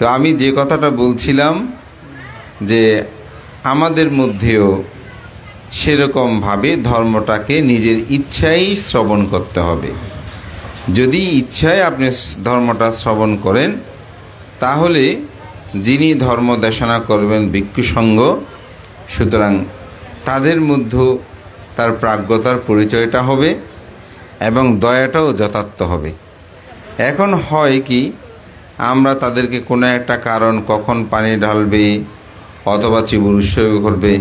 তো আমি যে কথাটা বলছিলাম যে আমাদের মধ্যেও সেরকমভাবে ধর্মটাকে নিজের ইচ্ছাই শ্রবণ করতে হবে। যদি ইচ্ছায় আপনি ধর্মটা শ্রবণ করেন, তাহলে যিনি ধর্ম দেশনা করবেন ভিক্ষু সংঘ, সুতরাং তাদের মধ্যে তার প্রাজ্ঞতার পরিচয়টা হবে এবং দয়াটাও যথার্থ হবে। এখন হয় কি, আমরা তাদেরকে কোনো একটা কারণ, কখন পানি ঢালবে অথবা চিবুর উৎসর্গ করবে,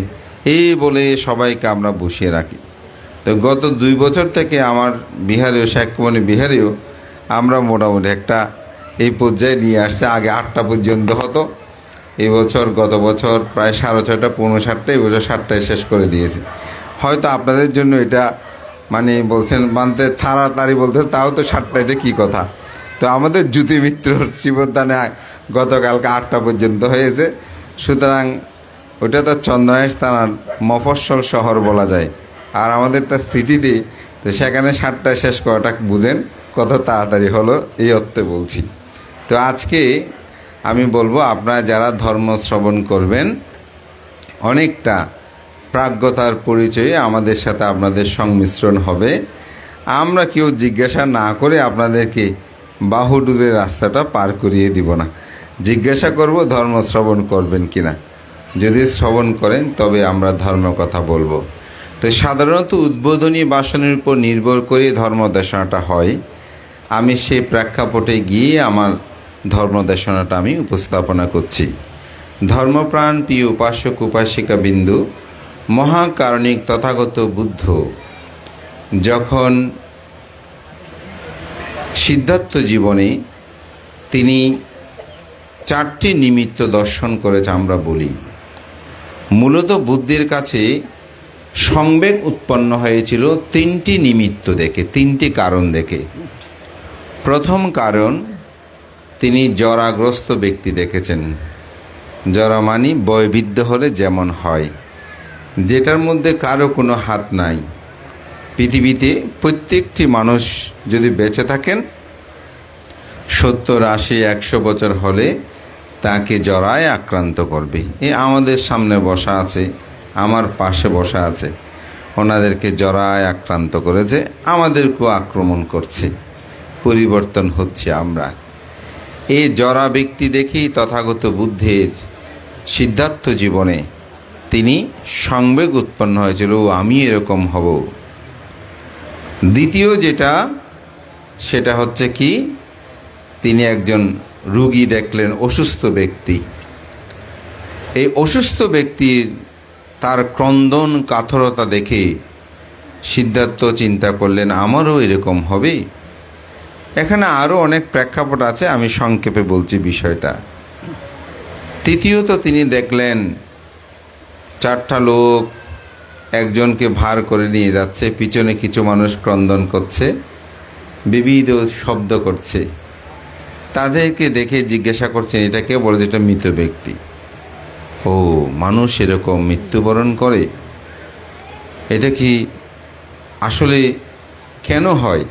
এই বলে সবাইকে আমরা বসিয়ে রাখি। তো গত 2 বছর থেকে আমার বিহারেও, শেখমণি বিহারেও আমরা মোটামুটি একটা এই পর্যায়ে নিয়ে আসছে। আগে 8টা পর্যন্ত হতো, এবছর গত বছর প্রায় 6:30, 7:30, এবছর 7টায় শেষ করে দিয়েছি। হয়তো আপনাদের জন্য এটা মানে বলছেন মানতে তাড়াতাড়ি বলতে, তাও তো 7টা, এটা কী কথা। তো আমাদের জ্যোতি মিত্রর শিবদানে গতকালকে 8টা পর্যন্ত হয়েছে। সুতরাং ওটা তো চন্দ্রাইশ থানার মফস্বল শহর বলা যায়, আর আমাদের তার সিটিতে, তো সেখানে 7টায় শেষ করাটা বুঝেন কত তাড়াতাড়ি হলো, এই অর্থে বলছি। তো আজকে আমি বলবো, আপনারা যারা ধর্ম শ্রবণ করবেন, অনেকটা প্রাজ্ঞতার পরিচয়ে আমাদের সাথে আপনাদের সংমিশ্রণ হবে। আমরা কেউ জিজ্ঞাসা না করে আপনাদেরকে বাহুডুরের রাস্তাটা পার করিয়ে দিব না। জিজ্ঞাসা করব ধর্ম শ্রবণ করবেন কিনা। যদি শ্রবণ করেন তবে আমরা ধর্ম কথা বলবো। তো সাধারণত উদ্বোধনী ভাষণের উপর নির্ভর করে ধর্ম দেশনাটা হয়। আমি সেই প্রেক্ষাপটে গিয়ে আমার ধর্ম দেশনাটা আমি উপস্থাপনা করছি। ধর্মপ্রাণ প্রিয় উপাসক উপাসিকা বিন্দু, মহাকারণিক তথাগত বুদ্ধ যখন সিদ্ধার্থ জীবনে তিনি 4টি নিমিত্ত দর্শন করেছে আমরা বলি। মূলত বুদ্ধের কাছে সংবেগ উৎপন্ন হয়েছিল 3টি নিমিত্ত দেখে, 3টি কারণ দেখে। প্রথম কারণ, তিনি জরাগ্রস্ত ব্যক্তি দেখেছেন। জরা মানি বয়বৃদ্ধ হলে যেমন হয়, যেটার মধ্যে কারো কোনো হাত নাই। পৃথিবীতে প্রত্যেকটি মানুষ যদি বেঁচে থাকেন 70, 80, 100 বছর হলে তাকে জরায় আক্রান্ত করবে। আমাদের সামনে বসা আছে, আমার পাশে বসা আছে, ওনাদেরকে জরায় আক্রান্ত করেছে, আমাদেরকেও আক্রমণ করছে। পরিবর্তন হচ্ছে আমরা। এই জরা ব্যক্তি দেখেই তথাগত বুদ্ধের সিদ্ধার্থ জীবনে তিনি সংবেগ উৎপন্ন হয়েছিল, আমি এরকম হব। দ্বিতীয় যেটা, সেটা হচ্ছে কি, তিনি একজন রোগী দেখলেন, অসুস্থ ব্যক্তি। এই অসুস্থ ব্যক্তির তার ক্রন্দন কাতরতা দেখে সিদ্ধার্থ চিন্তা করলেন আমারও এরকম হবে। এখানে আরও অনেক প্রেক্ষাপট আছে, আমি সংক্ষেপে বলছি বিষয়টা। তৃতীয়ত তিনি দেখলেন 4টা লোক একজনকে ভার করে নিয়ে যাচ্ছে, পিছনে কিছু মানুষ ক্রন্দন করছে, বিবিধ শব্দ করছে। তাদেরকে দেখে জিজ্ঞাসা করছেন এটা কে? বলে যেটা মৃত ব্যক্তি। ও, মানুষ এরকম মৃত্যুবরণ করে, এটা কি আসলে কেন হয়?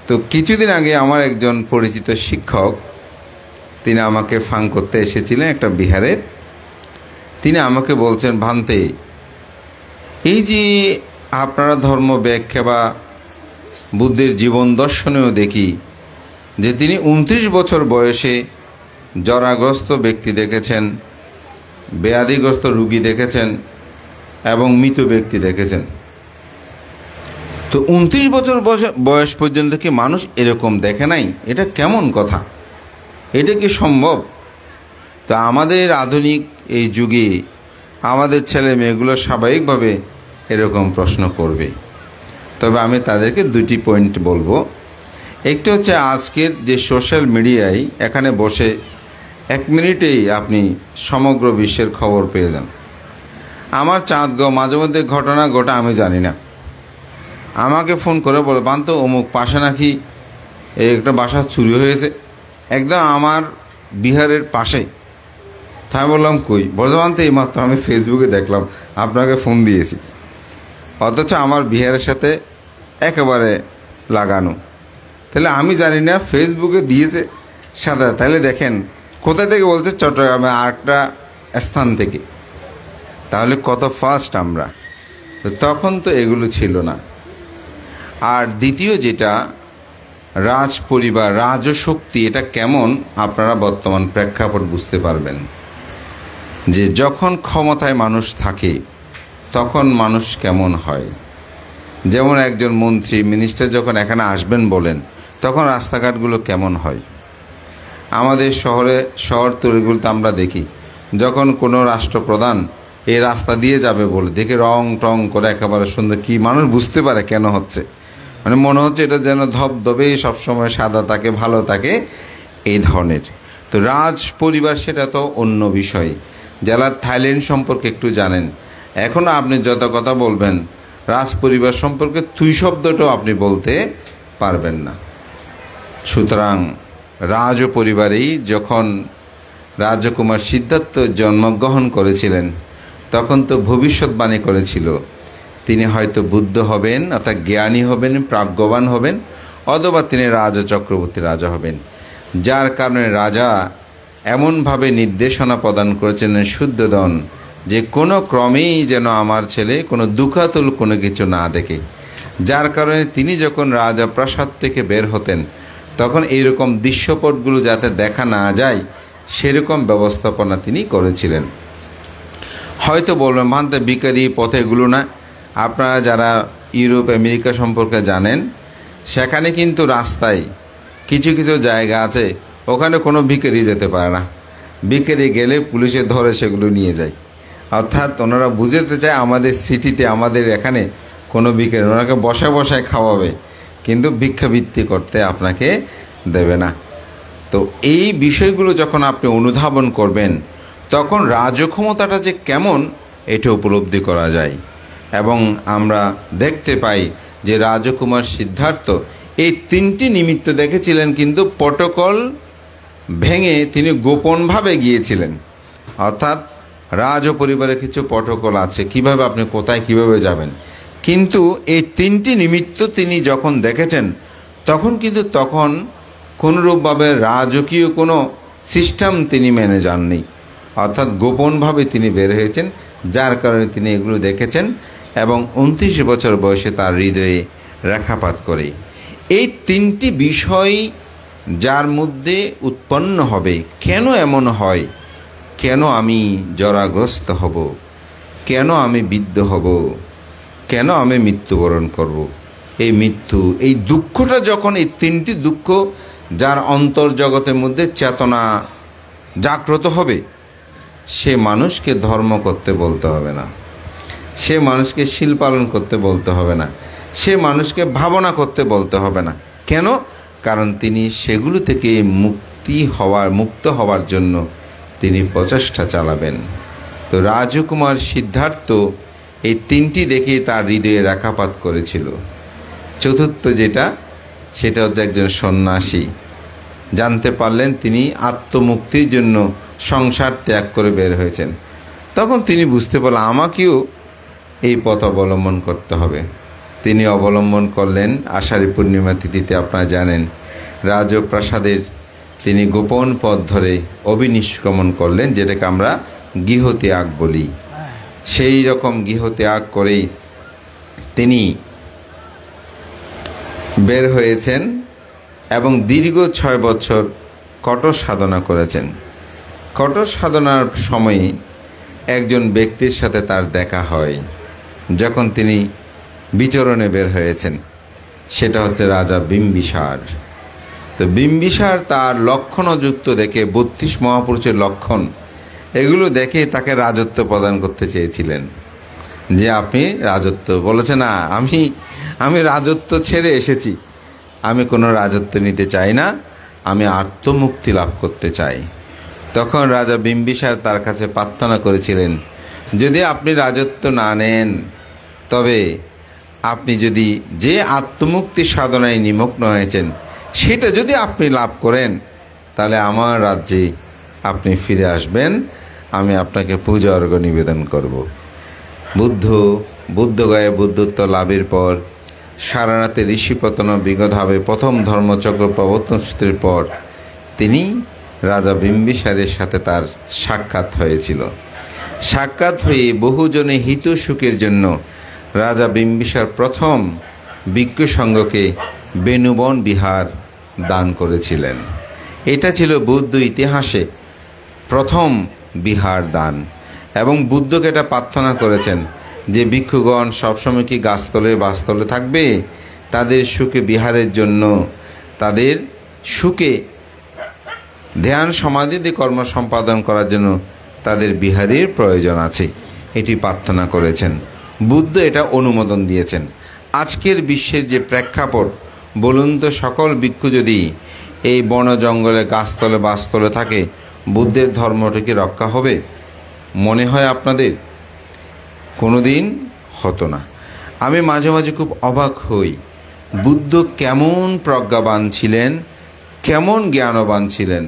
তো কিছুদিন আগে আমার একজন পরিচিত শিক্ষক, তিনি আমাকে ফাং করতে এসেছিলেন একটা বিহারের। তিনি আমাকে বলছেন, ভান্তে, এই যে আপনারা ধর্ম ব্যাখ্যা বা বুদ্ধের জীবন দর্শনেও দেখি যে তিনি 29 বছর বয়সে জরাগ্রস্ত ব্যক্তি দেখেছেন, ব্যাধিগ্রস্ত রোগী দেখেছেন এবং মৃত ব্যক্তি দেখেছেন। তো 29 বছর বয়স পর্যন্ত কি মানুষ এরকম দেখে নাই? এটা কেমন কথা? এটা কি সম্ভব? তো আমাদের আধুনিক এই যুগে আমাদের ছেলে মেয়েগুলো স্বাভাবিকভাবে এরকম প্রশ্ন করবে। তবে আমি তাদেরকে 2টি পয়েন্ট বলবো। একটা হচ্ছে আজকের যে সোশ্যাল মিডিয়ায়, এখানে বসে 1 মিনিটেই আপনি সমগ্র বিশ্বের খবর পেয়ে যান। আমার চাঁদগাঁও মাঝে মধ্যে ঘটনা ঘটা আমি জানি না, আমাকে ফোন করে বলে, বান্ত অমুক পাশে নাকি একটা বাসা চুরি হয়েছে, একদম আমার বিহারের পাশে। তাই বললাম কই? বলতে বান্ত এইমাত্র আমি ফেসবুকে দেখলাম, আপনাকে ফোন দিয়েছি। অথচ আমার বিহারের সাথে একেবারে লাগানো। তাহলে আমি জানি না ফেসবুকে দিয়েছে সাদা। তাহলে দেখেন কোথা থেকে বলছে? চট্টগ্রামে আরেকটা স্থান থেকে। তাহলে কত ফাস্ট আমরা! তো তখন তো এগুলো ছিল না। আর দ্বিতীয় যেটা, রাজ পরিবার, রাজশক্তি, এটা কেমন আপনারা বর্তমান প্রেক্ষাপট বুঝতে পারবেন যে যখন ক্ষমতায় মানুষ থাকে তখন মানুষ কেমন হয়। যেমন একজন মন্ত্রী, মিনিস্টার যখন এখানে আসবেন বলেন, তখন রাস্তাঘাটগুলো কেমন হয়। আমাদের শহর তৈরিগুলোতে আমরা দেখি, যখন কোনো রাষ্ট্রপ্রধান এই রাস্তা দিয়ে যাবে বলে দেখে রং টং করে একেবারে সুন্দর, কি মানুষ বুঝতে পারে কেন হচ্ছে, মানে মনে হচ্ছে এটা যেন ধবধবে সবসময় সাদা থাকে, ভালো থাকে, এই ধরনের। তো রাজ পরিবার সেটা তো অন্য বিষয়। যারা থাইল্যান্ড সম্পর্কে একটু জানেন, এখনও আপনি যত কথা বলবেন রাজ পরিবার সম্পর্কে তুই শব্দটাও আপনি বলতে পারবেন না। সুতরাং রাজ পরিবারেই যখন রাজকুমার সিদ্ধার্থ জন্মগ্রহণ করেছিলেন, তখন তো ভবিষ্যৎবাণী করেছিল তিনি হয়তো বুদ্ধ হবেন, অর্থাৎ জ্ঞানী হবেন, প্রাজ্ঞবান হবেন, অথবা তিনি রাজা চক্রবর্তী রাজা হবেন। যার কারণে রাজা এমনভাবে নির্দেশনা প্রদান করেছিলেন শুদ্ধোদন, যে কোনো ক্রমেই যেন আমার ছেলে কোনো দুঃখাতুল কোনো কিছু না দেখে। যার কারণে তিনি যখন রাজা প্রাসাদ থেকে বের হতেন, তখন এইরকম দৃশ্যপটগুলো যাতে দেখা না যায় সেরকম ব্যবস্থাপনা তিনি করেছিলেন। হয়তো বলবেন ভান্তে ভিখারি পথেগুলো না। আপনারা যারা ইউরোপ আমেরিকা সম্পর্কে জানেন, সেখানে কিন্তু রাস্তায় কিছু কিছু জায়গা আছে, ওখানে কোনো ভিখারি যেতে পারে না। ভিখারি গেলে পুলিশে ধরে সেগুলো নিয়ে যায়। অর্থাৎ ওনারা বুঝাতে চায় আমাদের সিটিতে, আমাদের এখানে কোনো ভিখারি, ওনাকে বসায় বসায় খাওয়াবে, কিন্তু ভিক্ষাবৃত্তি করতে আপনাকে দেবে না। তো এই বিষয়গুলো যখন আপনি অনুধাবন করবেন, তখন রাজক্ষমতাটা যে কেমন এটা উপলব্ধি করা যায়। এবং আমরা দেখতে পাই যে রাজকুমার সিদ্ধার্থ এই তিনটি নিমিত্ত দেখেছিলেন, কিন্তু প্রটোকল ভেঙে তিনি গোপনভাবে গিয়েছিলেন। অর্থাৎ রাজ পরিবারের কিছু প্রটোকল আছে, কিভাবে আপনি কোথায় কিভাবে যাবেন, কিন্তু এই তিনটি নিমিত্ত তিনি যখন দেখেছেন, তখন কিন্তু তখন কোনোরূপভাবে রাজকীয় কোনো সিস্টেম তিনি মেনে যাননি। অর্থাৎ গোপনভাবে তিনি বের হয়েছেন, যার কারণে তিনি এগুলো দেখেছেন এবং 29 বছর বয়সে তার হৃদয়ে রেখাপাত করে। এই তিনটি বিষয় যার মধ্যে উৎপন্ন হবে, কেন এমন হয়, কেন আমি জরাগ্রস্ত হব, কেন আমি বৃদ্ধ হব, কেন আমি মৃত্যুবরণ করব। এই মৃত্যু, এই দুঃখটা যখন, এই তিনটি দুঃখ যার অন্তর্জগতের মধ্যে চেতনা জাগ্রত হবে, সে মানুষকে ধর্ম করতে বলতে হবে না, সে মানুষকে শীল পালন করতে বলতে হবে না, সে মানুষকে ভাবনা করতে বলতে হবে না। কেন? কারণ তিনি সেগুলো থেকে মুক্ত হওয়ার জন্য তিনি প্রচেষ্টা চালাবেন। তো রাজকুমার সিদ্ধার্থ এই তিনটি দেখে তার হৃদয়ে রেখাপাত করেছিল। চতুর্থ যেটা, সেটা হচ্ছে একজন সন্ন্যাসী জানতে পারলেন তিনি আত্মমুক্তির জন্য সংসার ত্যাগ করে বের হয়েছেন। তখন তিনি বুঝতে পারলেন আমাকেও এই পথ অবলম্বন করতে হবে। তিনি অবলম্বন করলেন আষাঢ়ী পূর্ণিমা তিথিতে। আপনারা জানেন রাজপ্রাসাদের তিনি গোপন পথ ধরে অভিনিষ্ক্রমণ করলেন, যেটাকে আমরা গৃহত্যাগ বলি। সেই রকম গৃহত্যাগ করেই তিনি বের হয়েছেন এবং দীর্ঘ 6 বছর কঠোর সাধনা করেছেন। কঠোর সাধনার সময়ে একজন ব্যক্তির সাথে তার দেখা হয় যখন তিনি বিচরণে বের হয়েছেন, সেটা হচ্ছে রাজা বিম্বিসার। তো বিম্বিসার তার লক্ষণযুক্ত দেখে, 32 মহাপুরুষের লক্ষণ, এগুলো দেখে তাকে রাজত্ব প্রদান করতে চেয়েছিলেন। যে আপনি রাজত্ব, বলেছে না, আমি রাজত্ব ছেড়ে এসেছি, আমি কোনো রাজত্ব নিতে চাই না, আমি আত্মমুক্তি লাভ করতে চাই। তখন রাজা বিম্বিসার তার কাছে প্রার্থনা করেছিলেন, যদি আপনি রাজত্ব না নেন, তবে আপনি যদি যে আত্মমুক্তি সাধনায় নিমগ্ন হয়েছেন সেটা যদি আপনি লাভ করেন, তাহলে আমার রাজ্যে আপনি ফিরে আসবেন, আমি আপনাকে পূজা অর্ঘ নিবেদন করব। বুদ্ধগয়ে বুদ্ধত্ব লাভের পর, সারানাথে ঋষিপতন বিগতভাবে প্রথম ধর্মচক্র প্রবর্তন সূত্রের পর তিনি রাজা বিম্বিসারের সাথে তার সাক্ষাৎ হয়েছিল। সাক্ষাৎ হয়ে বহুজনে হিত সুখের জন্য রাজা বিম্বিসার প্রথম ভিক্ষু সংঘকে বেণুবন বিহার দান করেছিলেন। এটা ছিল বৌদ্ধ ইতিহাসে প্রথম বিহার দান, এবং বুদ্ধকে এটা প্রার্থনা করেছেন যে ভিক্ষুগণ সবসময় কি গাছতলে বাসতলে থাকবে, তাদের সুখে বিহারের জন্য, তাদের সুখে ধ্যান সমাধিতে কর্ম সম্পাদন করার জন্য তাদের বিহারের প্রয়োজন আছে, এটি প্রার্থনা করেছেন। বুদ্ধ এটা অনুমোদন দিয়েছেন। আজকের বিশ্বের যে প্রেক্ষাপট, বলুন তো, সকল ভিক্ষু যদি এই বন জঙ্গলে গাছতলে বাসতলে থাকে, বুদ্ধের ধর্মটা কি রক্ষা হবে? মনে হয় আপনাদের? কোনোদিন হতো না। আমি মাঝে মাঝে খুব অবাক হই, বুদ্ধ কেমন প্রজ্ঞাবান ছিলেন, কেমন জ্ঞানবান ছিলেন,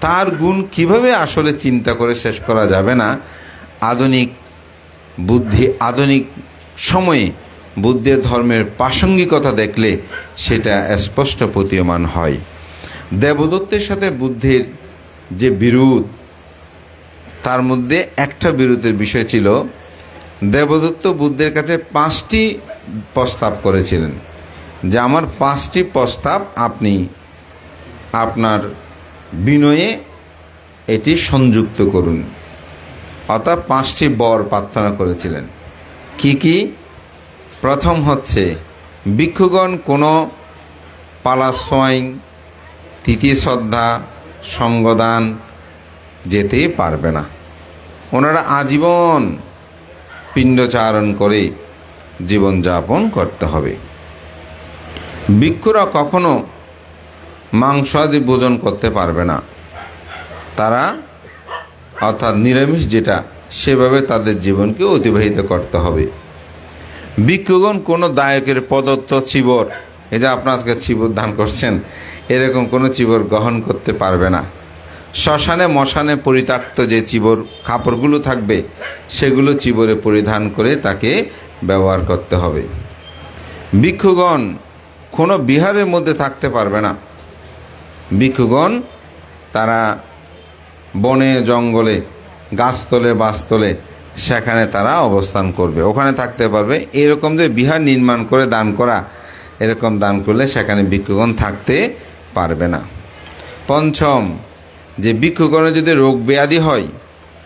তার গুণ কিভাবে আসলে চিন্তা করে শেষ করা যাবে না। আধুনিক বুদ্ধি, আধুনিক সময়ে বুদ্ধের ধর্মের প্রাসঙ্গিকতা দেখলে সেটা স্পষ্ট প্রতীয়মান হয়। দেবদত্তের সাথে বুদ্ধের যে বিরোধ, তার মধ্যে একটা বিরোধের বিষয় ছিল, দেবদত্ত বুদ্ধের কাছে 5টি প্রস্তাব করেছিলেন যে আমার 5টি প্রস্তাব আপনি আপনার বিনয়ে এটি সংযুক্ত করুন। অর্থাৎ 5টি বর প্রার্থনা করেছিলেন। কি কি? প্রথম হচ্ছে, ভিক্ষুগণ কোনো পালাসোয়াইং, তিথি শ্রদ্ধা, সঙ্গদান যেতে পারবে না। ওনারা আজীবন পিণ্ডচারণ করে জীবনযাপন করতে হবে। ভিক্ষুরা কখনো মাংসাদি ভোজন করতে পারবে না। তারা অর্থাৎ নিরামিষ যেটা, সেভাবে তাদের জীবনকে অতিবাহিত করতে হবে। ভিক্ষুগণ কোনো দায়কের প্রদত্ত চিবর, এই যে আপনার আজকে চিবর দান করছেন, এরকম কোনো চিবর গ্রহণ করতে পারবে না। শ্মশানে মশানে পরিত্যক্ত যে চিবর কাপড়গুলো থাকবে, সেগুলো চিবরে পরিধান করে তাকে ব্যবহার করতে হবে। ভিক্ষুগণ কোনো বিহারের মধ্যে থাকতে পারবে না। ভিক্ষুগণ তারা বনে জঙ্গলে গাছতলে বাসতলে সেখানে তারা অবস্থান করবে, ওখানে থাকতে পারবে। এরকম যে বিহার নির্মাণ করে দান করা, এরকম দান করলে সেখানে ভিক্ষুগণ থাকতে পারবে না। পঞ্চম, যে ভিক্ষুগণের যদি রোগ ব্যাধি হয়,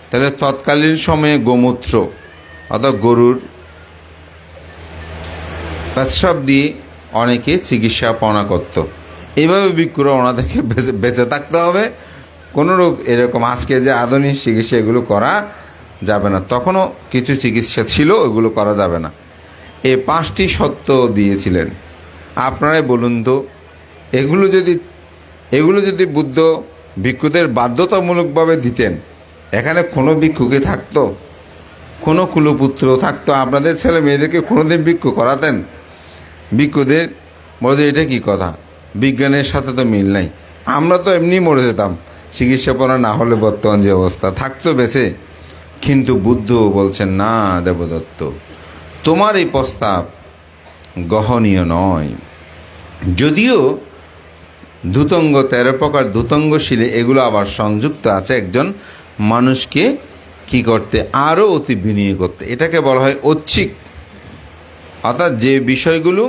তাহলে তৎকালীন সময়ে গোমূত্র অর্থাৎ গরুর প্রস্রাব দিয়ে অনেকে চিকিৎসা পাওনা করত। এইভাবে ভিক্ষুরা ওনাদেরকে বেঁচে থাকতে হবে। কোনো রোগ এরকম আজকে যে আধুনিক চিকিৎসা, এগুলো করা যাবে না। তখনও কিছু চিকিৎসা ছিল, ওগুলো করা যাবে না। এই 5টি সত্য দিয়েছিলেন। আপনারাই বলুন তো, এগুলো যদি বুদ্ধ ভিক্ষুদের বাধ্যতামূলকভাবে দিতেন, এখানে কোনো ভিক্ষুকে থাকতো? কোনো কুলপুত্র থাকতো? আপনাদের ছেলে মেয়েদেরকে কোনোদিন ভিক্ষু করাতেন? ভিক্ষুদের বলে এটা কি কথা, বিজ্ঞানের সাথে তো মিল নাই, আমরা তো এমনি মরে যেতাম চিকিৎসাপনা না হলে, বর্তমান যে অবস্থা, থাকতো বেঁচে। কিন্তু বুদ্ধ বলছেন, না দেবদত্ত, তোমার এই প্রস্তাব গ্রহণীয় নয়। যদিও ধূতঙ্গ 13 প্রকার ধূতঙ্গশীলে এগুলো আবার সংযুক্ত আছে একজন মানুষকে কি করতে, আরও অতি বিনিয়োগ করতে। এটাকে বলা হয় ঐচ্ছিক, অর্থাৎ যে বিষয়গুলো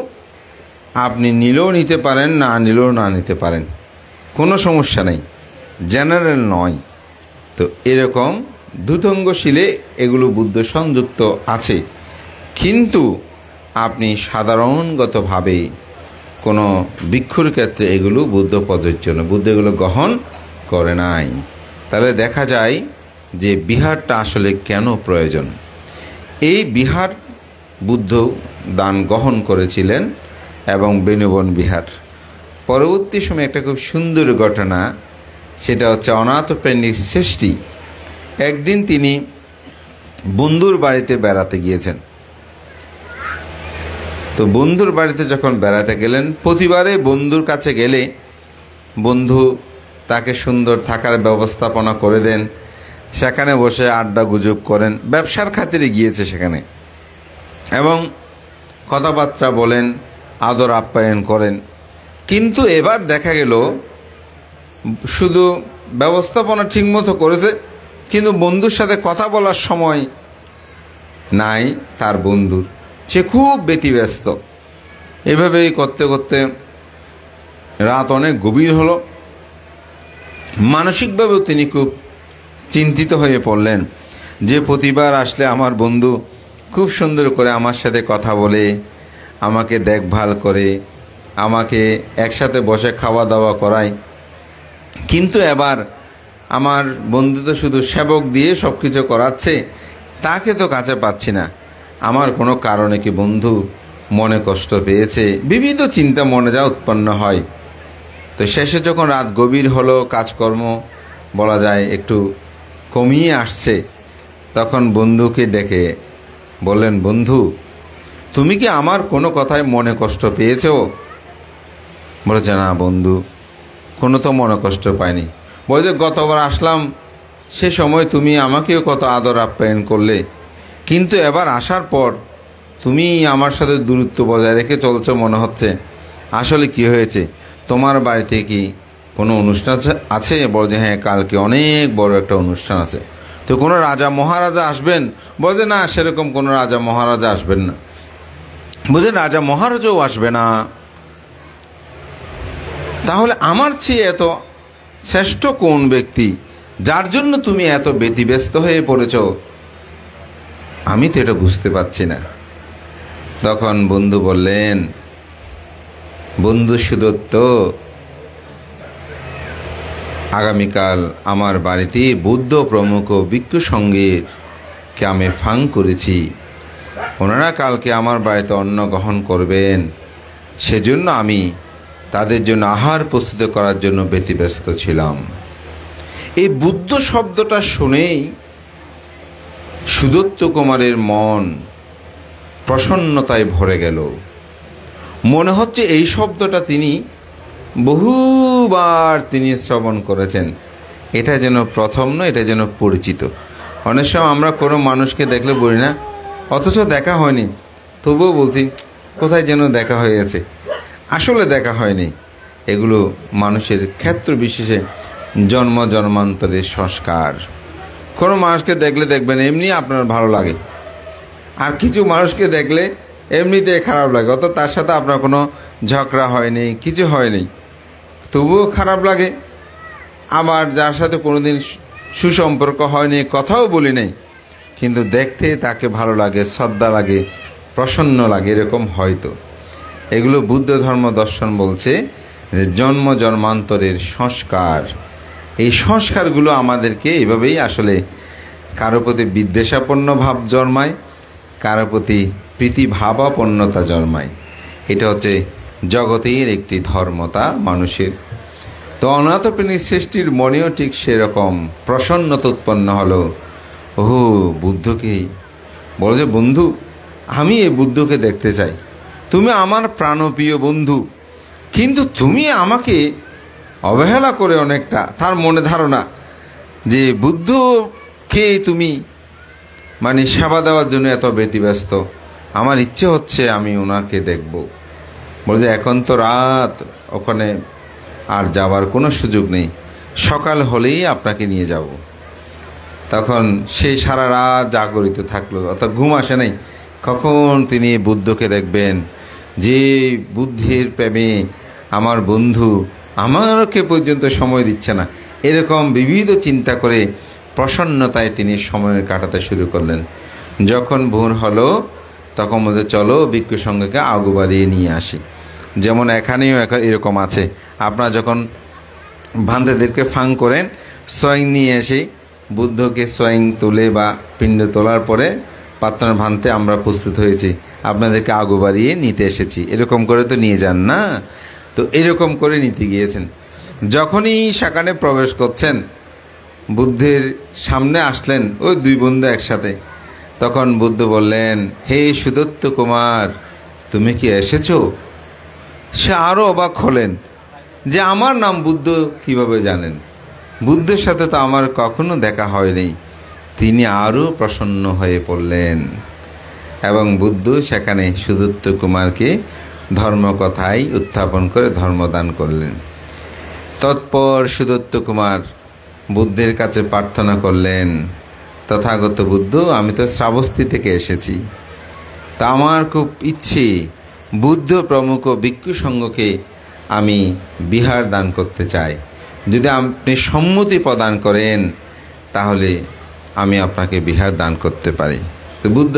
আপনি নিলেও নিতে পারেন, না নিলেও না নিতে পারেন, কোনো সমস্যা নেই, জেনারেল নয়। তো এরকম ধূতঙ্গশীলে এগুলো বুদ্ধ সংযুক্ত আছে। কিন্তু আপনি সাধারণগতভাবে কোনো ভিক্ষুর ক্ষেত্রে এগুলো বুদ্ধ প্রযোজ্য নয়, বুদ্ধ এগুলো গ্রহণ করে নাই। তাহলে দেখা যায় যে বিহারটা আসলে কেন প্রয়োজন। এই বিহার বুদ্ধ দান গ্রহণ করেছিলেন, এবং বেণুবন বিহার। পরবর্তী সময়ে একটা খুব সুন্দর ঘটনা, সেটা হচ্ছে অনাথ প্রেমিক সৃষ্টি। একদিন তিনি বন্ধুর বাড়িতে বেড়াতে গিয়েছেন। তো বন্ধুর বাড়িতে যখন বেড়াতে গেলেন, প্রতিবারে বন্ধুর কাছে গেলে বন্ধু তাকে সুন্দর থাকার ব্যবস্থাপনা করে দেন, সেখানে বসে আড্ডা গুজব করেন, ব্যবসার খাতিরে গিয়েছে সেখানে, এবং কথাবার্তা বলেন, আদর আপ্যায়ন করেন। কিন্তু এবার দেখা গেল শুধু ব্যবস্থাপনা ঠিকমতো করেছে, কিন্তু বন্ধুর সাথে কথা বলার সময় নাই তার বন্ধুর, সে খুব ব্যতিব্যস্ত। এভাবেই করতে করতে রাত অনেক গভীর হলো। মানসিকভাবেও তিনি খুব চিন্তিত হয়ে পড়লেন যে প্রতিবার আসলে আমার বন্ধু খুব সুন্দর করে আমার সাথে কথা বলে, আমাকে দেখভাল করে, আমাকে একসাথে বসে খাওয়া দাওয়া করায়, কিন্তু এবার আমার বন্ধু তো শুধু সেবক দিয়ে সব কিছু করাচ্ছে, তাকে তো কাছে পাচ্ছি না। আমার কোনো কারণে কি বন্ধু মনে কষ্ট পেয়েছে? বিবিধ চিন্তা মনে যা উৎপন্ন হয়। তো শেষে যখন রাত গভীর হলো, কাজকর্ম বলা যায় একটু কমিয়ে আসছে, তখন বন্ধুকে ডেকে বললেন, বন্ধু তুমি কি আমার কোনো কথায় মনে কষ্ট পেয়েছো? বলেছে, না বন্ধু, কোনো তো মনে কষ্ট পাইনি। বলছে, গতবার আসলাম সে সময় তুমি আমাকেও কত আদর আপ্যায়ন করলে, কিন্তু এবার আসার পর তুমি আমার সাথে দূরত্ব বজায় রেখে চলছো মনে হচ্ছে। আসলে কি হয়েছে? তোমার বাড়িতে কি কোনো অনুষ্ঠান আছে? বলছে, হ্যাঁ, কালকে অনেক বড় একটা অনুষ্ঠান আছে। তো কোনো রাজা মহারাজা আসবেন? বলছে, না, সেরকম কোনো রাজা মহারাজা আসবেন না। বলছে, রাজা মহারাজাও আসবে না? তাহলে আমার চেয়ে এত শ্রেষ্ঠ কোন ব্যক্তি যার জন্য তুমি এত ব্যতিব্যস্ত হয়ে পড়েছ? আমি তো এটা বুঝতে পারছি না। তখন বন্ধু বললেন, বন্ধু সুদত্ত, আগামীকাল আমার বাড়িতে বুদ্ধ প্রমুখ ভিক্ষু সঙ্গীকে আমি ফাং করেছি। ওনারা কালকে আমার বাড়িতে অন্ন গ্রহণ করবেন, সেজন্য আমি তাদের জন্য আহার প্রস্তুত করার জন্য ব্যতিব্যস্ত ছিলাম। এই বুদ্ধ শব্দটা শুনেই সুদত্ত কুমারের মন প্রসন্নতায় ভরে গেল। মনে হচ্ছে এই শব্দটা তিনি বহুবার তিনি শ্রবণ করেছেন। এটা যেন প্রথম নয়, এটা যেন পরিচিত। অনেক সময় আমরা কোনো মানুষকে দেখলে বলি না, অথচ দেখা হয়নি, তবুও বলছি কোথায় যেন দেখা হয়েছে। আসলে দেখা হয়নি। এগুলো মানুষের ক্ষেত্র বিশেষে জন্ম জন্মান্তরের সংস্কার। কোনো মানুষকে দেখলে দেখবেন এমনি আপনার ভালো লাগে, আর কিছু মানুষকে দেখলে এমনিতে খারাপ লাগে, অত তার সাথে আপনার কোনো ঝগড়া হয়নি, কিছু হয়নি, তবুও খারাপ লাগে। আবার যার সাথে কোনোদিন সুসম্পর্ক হয়নি, কথাও বলি নাই, কিন্তু দেখতে তাকে ভালো লাগে, শ্রদ্ধা লাগে, প্রসন্ন লাগে, এরকম হয়তো। এগুলো বুদ্ধ ধর্ম দর্শন বলছে যে জন্ম জন্মান্তরের সংস্কার। এই সংস্কারগুলো আমাদেরকে এভাবেই আসলে কারো প্রতি বিদ্বেষাপন্ন ভাব জন্মায়, কারো প্রতি প্রীতিভাবাপন্নতা জন্মায়। এটা হচ্ছে জগতের একটি ধর্মতা মানুষের। তো অনাথপ্রেণী সৃষ্টির মনেও ঠিক সেরকম প্রসন্নতা উৎপন্ন হলো। ওহো, বুদ্ধকেই বলো যে, বন্ধু আমি এই বুদ্ধকে দেখতে চাই, তুমি আমার প্রাণপ্রিয় বন্ধু, কিন্তু তুমি আমাকে অবহেলা করে অনেকটা। তার মনে ধারণা যে বুদ্ধকে তুমি মানে সেবা দেওয়ার জন্য এত ব্যতিব্যস্ত। আমার ইচ্ছে হচ্ছে আমি ওনাকে দেখব। বলে যে এখন তো রাত, ওখানে আর যাওয়ার কোনো সুযোগ নেই, সকাল হলেই আপনাকে নিয়ে যাব। তখন সে সারা রাত জাগরিত থাকলো, অর্থাৎ ঘুম আসে নাই, কখন তিনি বুদ্ধকে দেখবেন। যে বুদ্ধির প্রেমে আমার বন্ধু আমাকে পর্যন্ত সময় দিচ্ছে না, এরকম বিবিধ চিন্তা করে প্রসন্নতায় তিনি সময় কাটাতে শুরু করলেন। যখন ভোর হলো তখন বলতে, চলো ভিক্ষু সঙ্গীকে আগু বাড়িয়ে নিয়ে আসি। যেমন এখানেও এরকম আছে, আপনারা যখন ভান্তেদেরকে ফাং করেন, সোয়িং নিয়ে এসে বুদ্ধকে সোয়িং তুলে বা পিণ্ড তোলার পরে প্রার্থনা ভান্তে আমরা প্রস্তুত হয়েছি, আপনাদেরকে আগু বাড়িয়ে নিতে এসেছি, এরকম করে তো নিয়ে যান না। তো এরকম করে নিতে গিয়েছেন। যখনই সেখানে প্রবেশ করছেন, বুদ্ধের সামনে আসলেন ওই দুই বন্ধু একসাথে। তখন বুদ্ধ বললেন, হে সুদত্ত কুমার, তুমি কি এসেছো? সে আরও অবাক হলেন যে আমার নাম বুদ্ধ কিভাবে জানেন, বুদ্ধের সাথে তো আমার কখনো দেখা হয়নি। তিনি আরও প্রসন্ন হয়ে পড়লেন এবং বুদ্ধ সেখানে সুদত্ত কুমারকে ধর্মকথায় উত্থাপন করে ধর্মদান করলেন। তৎপর সুদত্ত কুমার বুদ্ধের কাছে প্রার্থনা করলেন, তথাগত বুদ্ধ, আমি তো শ্রাবস্তী থেকে এসেছি, তা আমার খুব ইচ্ছে বুদ্ধ প্রমুখ ভিক্ষু সংঘকে আমি বিহার দান করতে চাই। যদি আপনি সম্মতি প্রদান করেন তাহলে আমি আপনাকে বিহার দান করতে পারি। তো বুদ্ধ